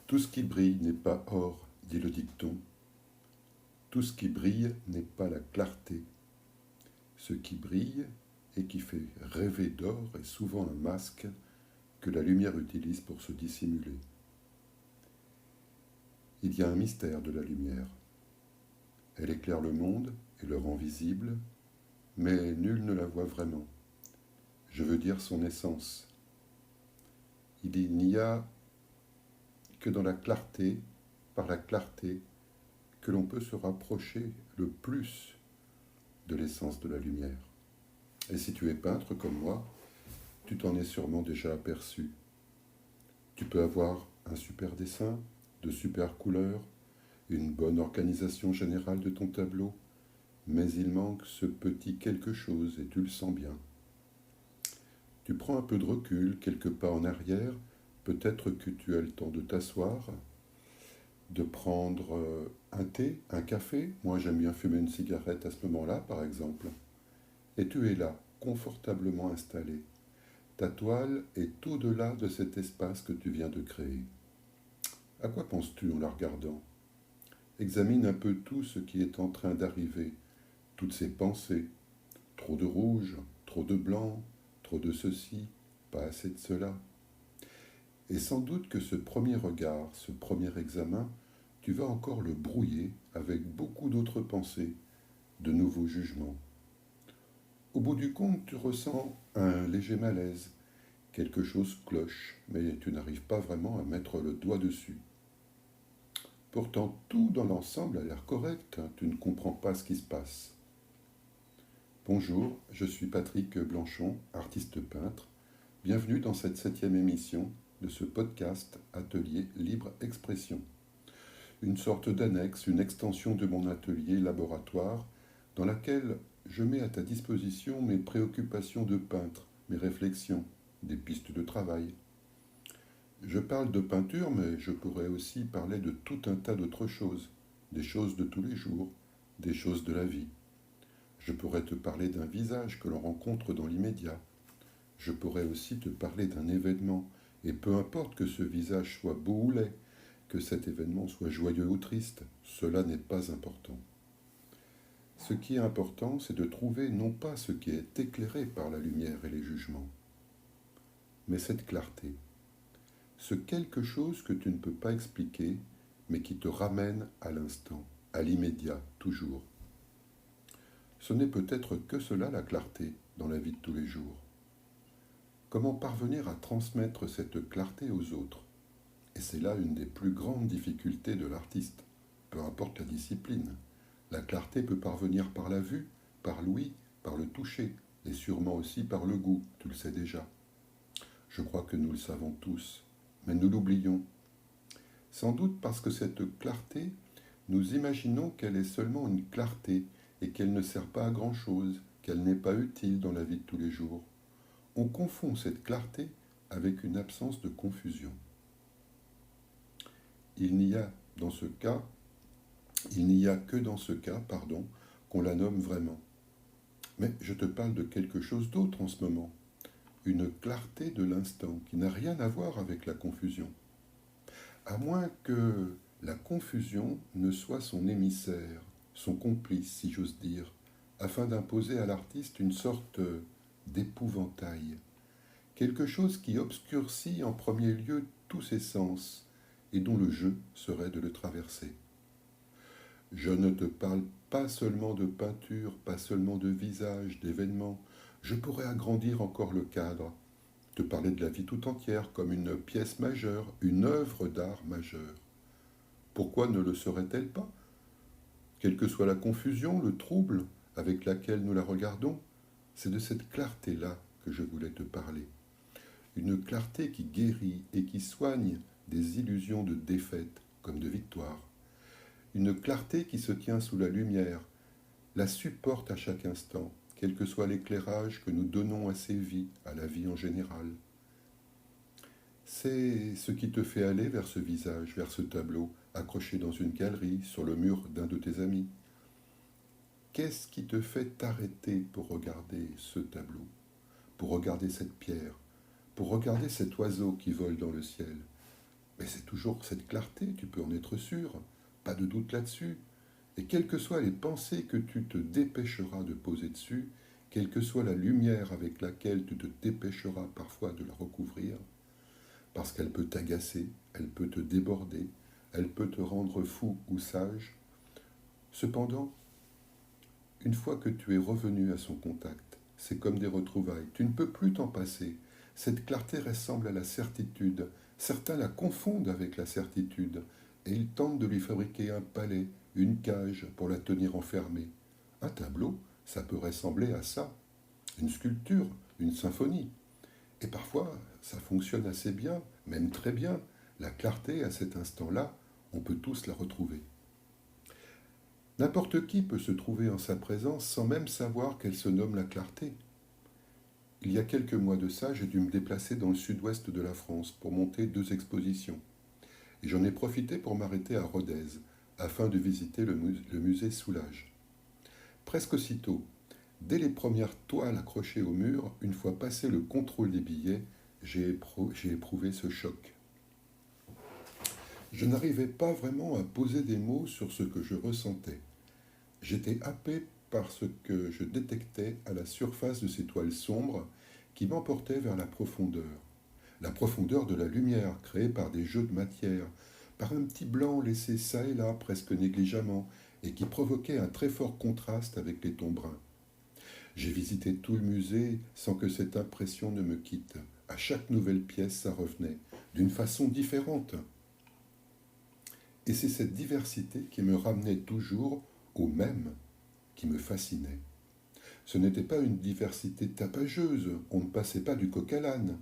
Tout ce qui brille n'est pas or, dit le dicton. Tout ce qui brille n'est pas la clarté. Ce qui brille et qui fait rêver d'or est souvent un masque que la lumière utilise pour se dissimuler. Il y a un mystère de la lumière. Elle éclaire le monde et le rend visible, mais nul ne la voit vraiment. Je veux dire son essence. Il n'y a que dans la clarté, par la clarté, que l'on peut se rapprocher le plus de l'essence de la lumière. Et si tu es peintre comme moi, tu t'en es sûrement déjà aperçu. Tu peux avoir un super dessin, de super couleurs, une bonne organisation générale de ton tableau, mais il manque ce petit quelque chose et tu le sens bien. Tu prends un peu de recul, quelques pas en arrière, peut-être que tu as le temps de t'asseoir, de prendre un thé, un café. Moi, j'aime bien fumer une cigarette à ce moment-là, par exemple. Et tu es là, confortablement installé. Ta toile est au-delà de cet espace que tu viens de créer. À quoi penses-tu en la regardant? Examine un peu tout ce qui est en train d'arriver, toutes ces pensées. Trop de rouge, trop de blanc, trop de ceci, pas assez de cela. Et sans doute que ce premier regard, ce premier examen, tu vas encore le brouiller avec beaucoup d'autres pensées, de nouveaux jugements. Au bout du compte, tu ressens un léger malaise. Quelque chose cloche, mais tu n'arrives pas vraiment à mettre le doigt dessus. Pourtant, tout dans l'ensemble a l'air correct, tu ne comprends pas ce qui se passe. Bonjour, je suis Patrick Blanchon, artiste peintre. Bienvenue dans cette 7e émission de ce podcast Atelier Libre Expression. Une sorte d'annexe, une extension de mon atelier laboratoire dans laquelle je mets à ta disposition mes préoccupations de peintre, mes réflexions, des pistes de travail. Je parle de peinture, mais je pourrais aussi parler de tout un tas d'autres choses, des choses de tous les jours, des choses de la vie. Je pourrais te parler d'un visage que l'on rencontre dans l'immédiat. Je pourrais aussi te parler d'un événement, et peu importe que ce visage soit beau ou laid, que cet événement soit joyeux ou triste, cela n'est pas important. Ce qui est important, c'est de trouver non pas ce qui est éclairé par la lumière et les jugements, mais cette clarté, ce quelque chose que tu ne peux pas expliquer, mais qui te ramène à l'instant, à l'immédiat, toujours. Ce n'est peut-être que cela la clarté dans la vie de tous les jours. Comment parvenir à transmettre cette clarté aux autres? Et c'est là une des plus grandes difficultés de l'artiste, peu importe la discipline. La clarté peut parvenir par la vue, par l'ouïe, par le toucher, et sûrement aussi par le goût, tu le sais déjà. Je crois que nous le savons tous, mais nous l'oublions. Sans doute parce que cette clarté, nous imaginons qu'elle est seulement une clarté et qu'elle ne sert pas à grand-chose, qu'elle n'est pas utile dans la vie de tous les jours. On confond cette clarté avec une absence de confusion. Il n'y a que dans ce cas, qu'on la nomme vraiment. Mais je te parle de quelque chose d'autre en ce moment. Une clarté de l'instant qui n'a rien à voir avec la confusion. À moins que la confusion ne soit son émissaire, son complice, si j'ose dire, afin d'imposer à l'artiste une sorte d'épouvantail, quelque chose qui obscurcit en premier lieu tous ses sens et dont le jeu serait de le traverser. Je ne te parle pas seulement de peinture, pas seulement de visage, d'événements. Je pourrais agrandir encore le cadre, te parler de la vie tout entière comme une pièce majeure, une œuvre d'art majeure. Pourquoi ne le serait-elle pas? Quelle que soit la confusion, le trouble avec laquelle nous la regardons, c'est de cette clarté-là que je voulais te parler. Une clarté qui guérit et qui soigne des illusions de défaite comme de victoire. Une clarté qui se tient sous la lumière, la supporte à chaque instant, quel que soit l'éclairage que nous donnons à ces vies, à la vie en général. C'est ce qui te fait aller vers ce visage, vers ce tableau, accroché dans une galerie, sur le mur d'un de tes amis. Qu'est-ce qui te fait t'arrêter pour regarder ce tableau, pour regarder cette pierre, pour regarder cet oiseau qui vole dans le ciel? mais c'est toujours cette clarté, tu peux en être sûr, pas de doute là-dessus. Et quelles que soient les pensées que tu te dépêcheras de poser dessus, quelle que soit la lumière avec laquelle tu te dépêcheras parfois de la recouvrir, parce qu'elle peut t'agacer, elle peut te déborder, elle peut te rendre fou ou sage, cependant, une fois que tu es revenu à son contact, c'est comme des retrouvailles, tu ne peux plus t'en passer. Cette clarté ressemble à la certitude. Certains la confondent avec la certitude, et ils tentent de lui fabriquer un palais, une cage pour la tenir enfermée. Un tableau, ça peut ressembler à ça. Une sculpture, une symphonie. Et parfois, ça fonctionne assez bien, même très bien. La clarté, à cet instant-là, on peut tous la retrouver. N'importe qui peut se trouver en sa présence sans même savoir qu'elle se nomme la clarté. Il y a quelques mois de ça, j'ai dû me déplacer dans le sud-ouest de la France pour monter 2 expositions. Et j'en ai profité pour m'arrêter à Rodez, afin de visiter le musée Soulages. Presque aussitôt, dès les premières toiles accrochées au mur, une fois passé le contrôle des billets, j'ai éprouvé ce choc. Je n'arrivais pas vraiment à poser des mots sur ce que je ressentais. J'étais happé par ce que je détectais à la surface de ces toiles sombres qui m'emportaient vers la profondeur de la lumière créée par des jeux de matière, par un petit blanc laissé çà et là presque négligemment et qui provoquait un très fort contraste avec les tons bruns. J'ai visité tout le musée sans que cette impression ne me quitte. À chaque nouvelle pièce, ça revenait, d'une façon différente. Et c'est cette diversité qui me ramenait toujours au même, qui me fascinait. Ce n'était pas une diversité tapageuse, on ne passait pas du coq à l'âne.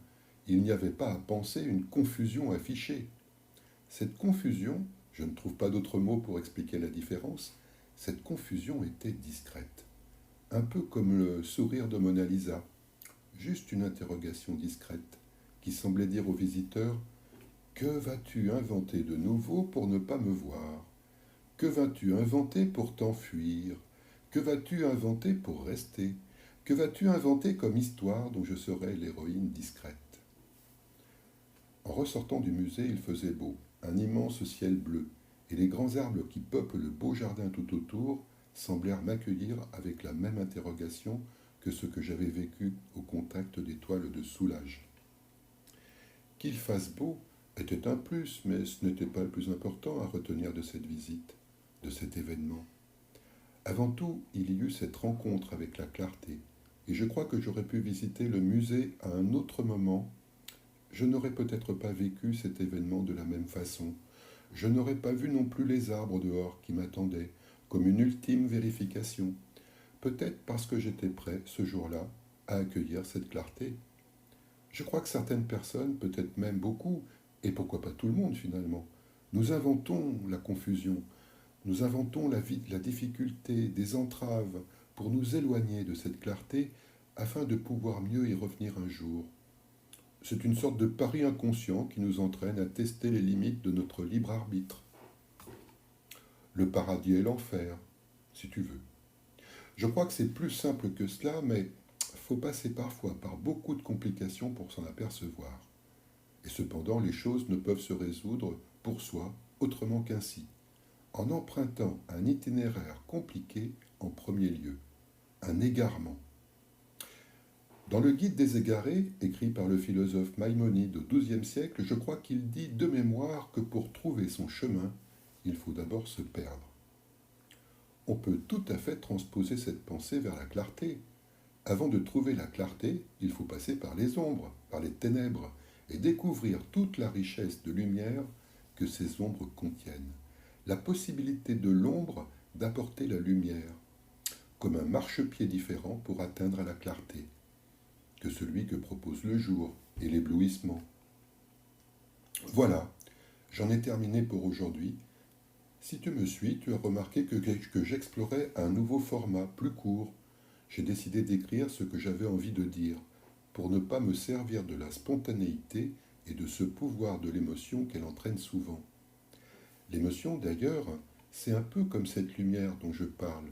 Il n'y avait pas à penser une confusion affichée. Cette confusion, je ne trouve pas d'autre mot pour expliquer la différence, cette confusion était discrète. Un peu comme le sourire de Mona Lisa, juste une interrogation discrète qui semblait dire au visiteur « Que vas-tu inventer de nouveau pour ne pas me voir ? Que vas-tu inventer pour t'enfuir ? Que vas-tu inventer pour rester ? Que vas-tu inventer comme histoire dont je serai l'héroïne discrète ?» En ressortant du musée, il faisait beau, un immense ciel bleu, et les grands arbres qui peuplent le beau jardin tout autour semblèrent m'accueillir avec la même interrogation que ce que j'avais vécu au contact des toiles de Soulages. Qu'il fasse beau était un plus, mais ce n'était pas le plus important à retenir de cette visite, de cet événement. Avant tout, il y eut cette rencontre avec la clarté, et je crois que j'aurais pu visiter le musée à un autre moment. Je n'aurais peut-être pas vécu cet événement de la même façon. Je n'aurais pas vu non plus les arbres dehors qui m'attendaient, comme une ultime vérification. Peut-être parce que j'étais prêt, ce jour-là, à accueillir cette clarté. Je crois que certaines personnes, peut-être même beaucoup, et pourquoi pas tout le monde finalement, nous inventons la confusion, nous inventons la difficulté, des entraves, pour nous éloigner de cette clarté, afin de pouvoir mieux y revenir un jour. C'est une sorte de pari inconscient qui nous entraîne à tester les limites de notre libre arbitre. Le paradis et l'enfer, si tu veux. Je crois que c'est plus simple que cela, mais il faut passer parfois par beaucoup de complications pour s'en apercevoir. Et cependant, les choses ne peuvent se résoudre pour soi autrement qu'ainsi, en empruntant un itinéraire compliqué en premier lieu, un égarement. Dans le Guide des égarés, écrit par le philosophe Maïmonide au XIIe siècle, je crois qu'il dit de mémoire que pour trouver son chemin, il faut d'abord se perdre. On peut tout à fait transposer cette pensée vers la clarté. Avant de trouver la clarté, il faut passer par les ombres, par les ténèbres, et découvrir toute la richesse de lumière que ces ombres contiennent. La possibilité de l'ombre d'apporter la lumière, comme un marchepied différent pour atteindre à la clarté, que celui que propose le jour et l'éblouissement. Voilà, j'en ai terminé pour aujourd'hui. Si tu me suis, tu as remarqué que j'explorais un nouveau format, plus court. J'ai décidé d'écrire ce que j'avais envie de dire, pour ne pas me servir de la spontanéité et de ce pouvoir de l'émotion qu'elle entraîne souvent. L'émotion, d'ailleurs, c'est un peu comme cette lumière dont je parle.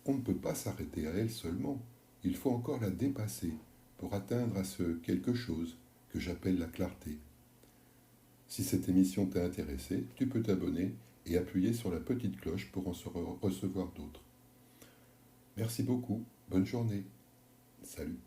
On ne peut pas s'arrêter à elle seulement, il faut encore la dépasser pour atteindre à ce quelque chose que j'appelle la clarté. Si cette émission t'a intéressé, tu peux t'abonner et appuyer sur la petite cloche pour en recevoir d'autres. Merci beaucoup, bonne journée, salut.